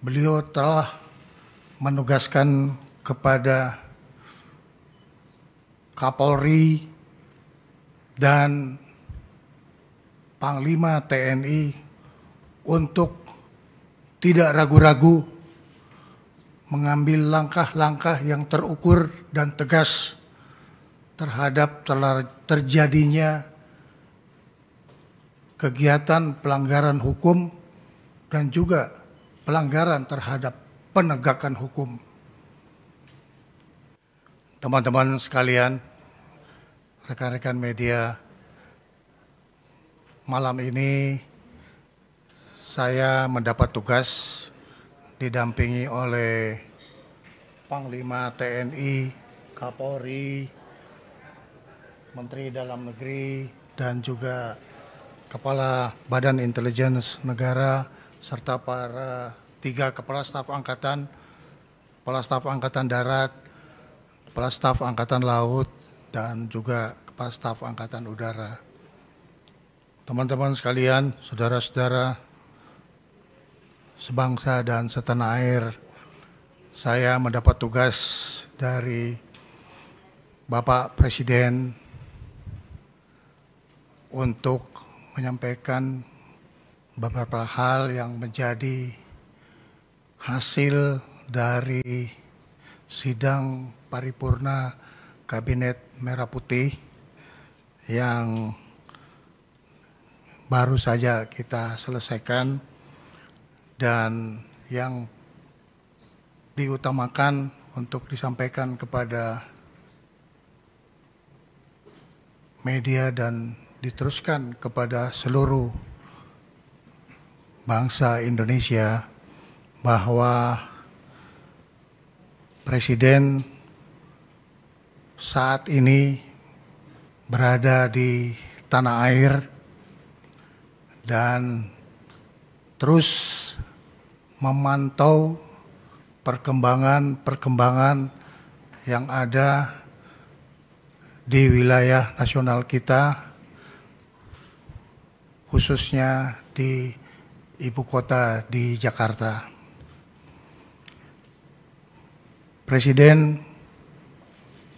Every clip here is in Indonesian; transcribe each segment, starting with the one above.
beliau telah menugaskan kepada Kapolri dan Panglima TNI untuk tidak ragu-ragu mengambil langkah-langkah yang terukur dan tegas terhadap terjadinya kegiatan pelanggaran hukum dan juga pelanggaran terhadap penegakan hukum. Teman-teman sekalian, rekan-rekan media, malam ini saya mendapat tugas didampingi oleh Panglima TNI, Kapolri, Menteri Dalam Negeri, dan juga Kepala Badan Intelijen Negara, serta para 3 Kepala Staf Angkatan, Kepala Staf Angkatan Darat, Kepala Staf Angkatan Laut, dan juga Kepala Staf Angkatan Udara. Teman-teman sekalian, saudara-saudara sebangsa dan setanah air, saya mendapat tugas dari Bapak Presiden untuk menyampaikan beberapa hal yang menjadi hasil dari sidang paripurna Kabinet Merah Putih yang baru saja kita selesaikan dan yang diutamakan untuk disampaikan kepada media dan diteruskan kepada seluruh bangsa Indonesia bahwa Presiden saat ini berada di tanah air dan terus memantau perkembangan yang ada di wilayah nasional kita, khususnya di ibu kota di Jakarta. Presiden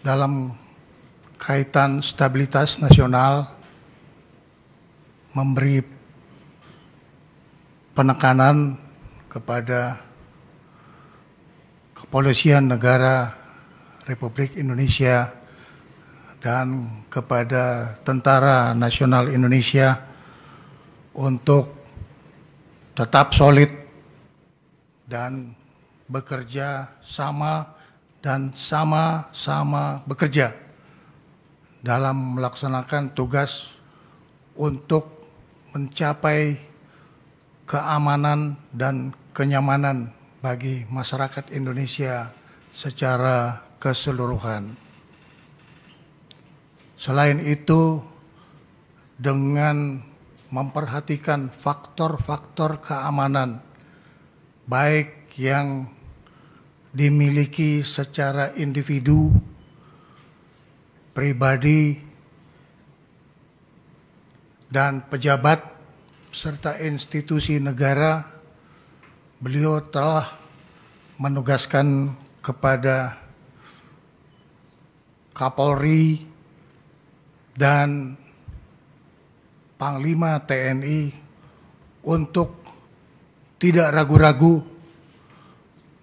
dalam kaitan stabilitas nasional memberi penekanan kepada Kepolisian Negara Republik Indonesia dan kepada Tentara Nasional Indonesia untuk tetap solid dan bekerja sama dan sama-sama bekerja dalam melaksanakan tugas untuk mencapai keamanan dan kenyamanan bagi masyarakat Indonesia secara keseluruhan. Selain itu, dengan memperhatikan faktor-faktor keamanan, baik yang dimiliki secara individu, pribadi, dan pejabat, serta institusi negara, beliau telah menugaskan kepada Kapolri dan Panglima TNI untuk tidak ragu-ragu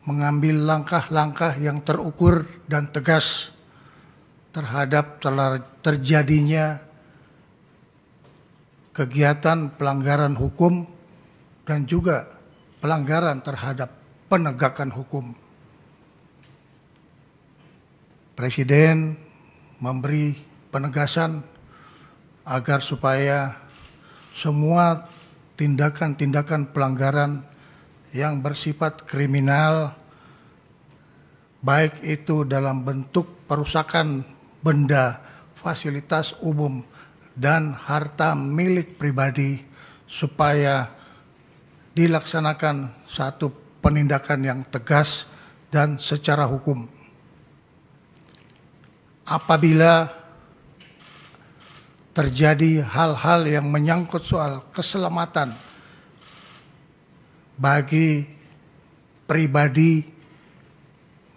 mengambil langkah-langkah yang terukur dan tegas terhadap terjadinya kegiatan pelanggaran hukum dan juga pelanggaran terhadap penegakan hukum. Presiden memberi penegasan agar supaya semua tindakan-tindakan pelanggaran yang bersifat kriminal, baik itu dalam bentuk perusakan benda, fasilitas umum, dan harta milik pribadi, supaya dilaksanakan satu penindakan yang tegas dan secara hukum. Apabila terjadi hal-hal yang menyangkut soal keselamatan bagi pribadi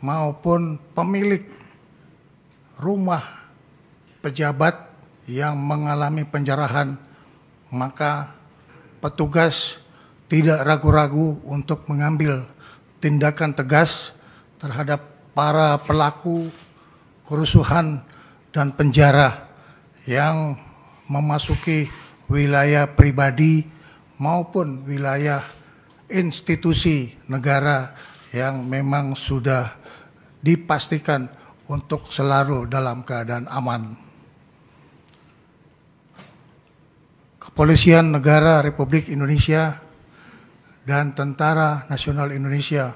maupun pemilik rumah pejabat yang mengalami penjarahan, maka petugas tidak ragu-ragu untuk mengambil tindakan tegas terhadap para pelaku kerusuhan dan penjara yang memasuki wilayah pribadi maupun wilayah institusi negara yang memang sudah dipastikan untuk selalu dalam keadaan aman. Kepolisian Negara Republik Indonesia dan Tentara Nasional Indonesia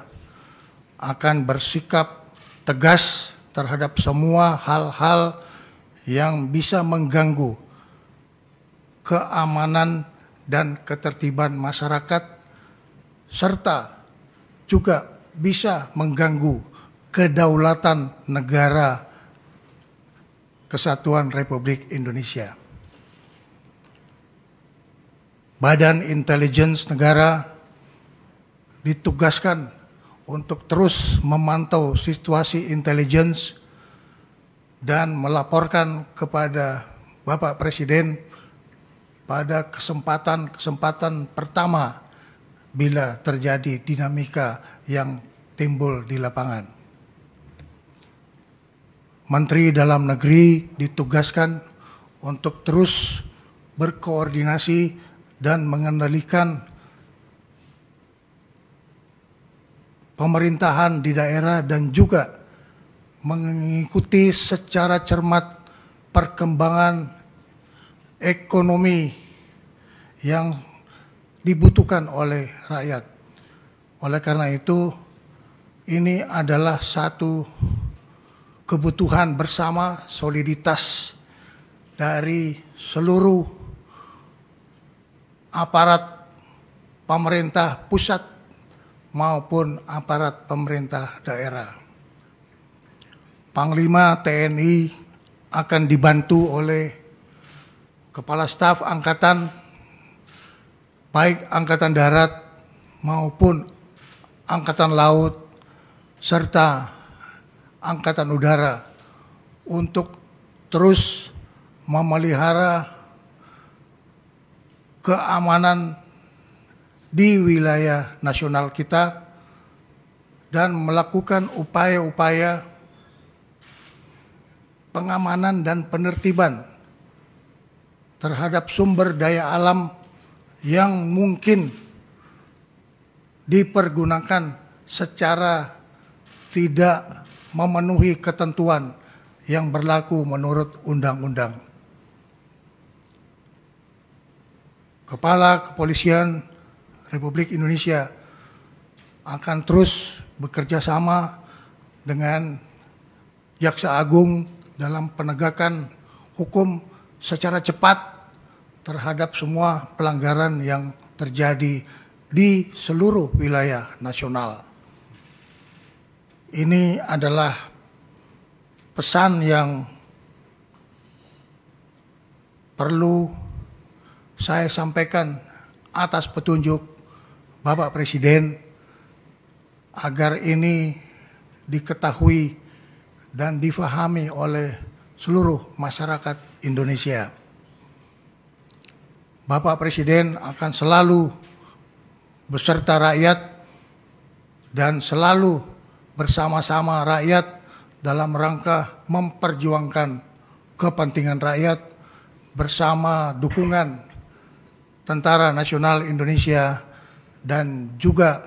akan bersikap tegas terhadap semua hal-hal yang bisa mengganggu keamanan dan ketertiban masyarakat, serta juga bisa mengganggu kedaulatan negara Kesatuan Republik Indonesia. Badan Intelijen Negara ditugaskan untuk terus memantau situasi intelijen dan melaporkan kepada Bapak Presiden pada kesempatan pertama bila terjadi dinamika yang timbul di lapangan. Menteri Dalam Negeri ditugaskan untuk terus berkoordinasi dan mengendalikan pemerintahan di daerah dan juga mengikuti secara cermat perkembangan ekonomi yang dibutuhkan oleh rakyat. Oleh karena itu, ini adalah satu kebutuhan bersama, soliditas dari seluruh aparat pemerintah pusat maupun aparat pemerintah daerah. Panglima TNI akan dibantu oleh Kepala Staf Angkatan, baik Angkatan Darat maupun Angkatan Laut, serta Angkatan Udara untuk terus memelihara keamanan di wilayah nasional kita dan melakukan upaya-upaya pengamanan dan penertiban terhadap sumber daya alam yang mungkin dipergunakan secara tidak memenuhi ketentuan yang berlaku menurut undang-undang. Kepala Kepolisian Republik Indonesia akan terus bekerja sama dengan Jaksa Agung dalam penegakan hukum secara cepat terhadap semua pelanggaran yang terjadi di seluruh wilayah nasional. Ini adalah pesan yang perlu saya sampaikan atas petunjuk Bapak Presiden agar ini diketahui dan difahami oleh seluruh masyarakat Indonesia. Bapak Presiden akan selalu beserta rakyat dan selalu bersama-sama rakyat dalam rangka memperjuangkan kepentingan rakyat bersama dukungan Tentara Nasional Indonesia dan juga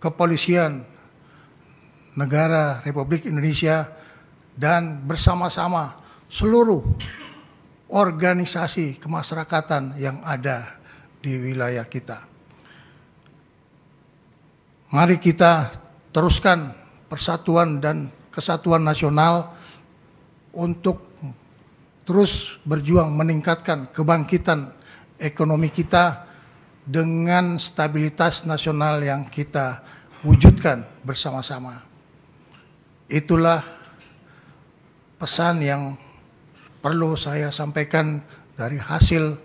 Kepolisian Negara Republik Indonesia dan bersama-sama seluruh organisasi kemasyarakatan yang ada di wilayah kita. Mari kita teruskan persatuan dan kesatuan nasional untuk terus berjuang meningkatkan kebangkitan ekonomi kita dengan stabilitas nasional yang kita wujudkan bersama-sama. Itulah pesan yang perlu saya sampaikan dari hasil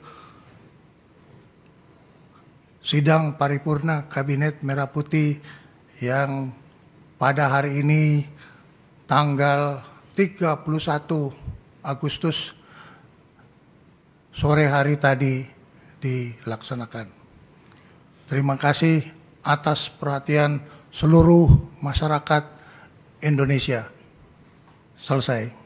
sidang paripurna Kabinet Merah Putih yang pada hari ini tanggal 31 Agustus sore hari tadi dilaksanakan. Terima kasih atas perhatian seluruh masyarakat Indonesia. Selesai.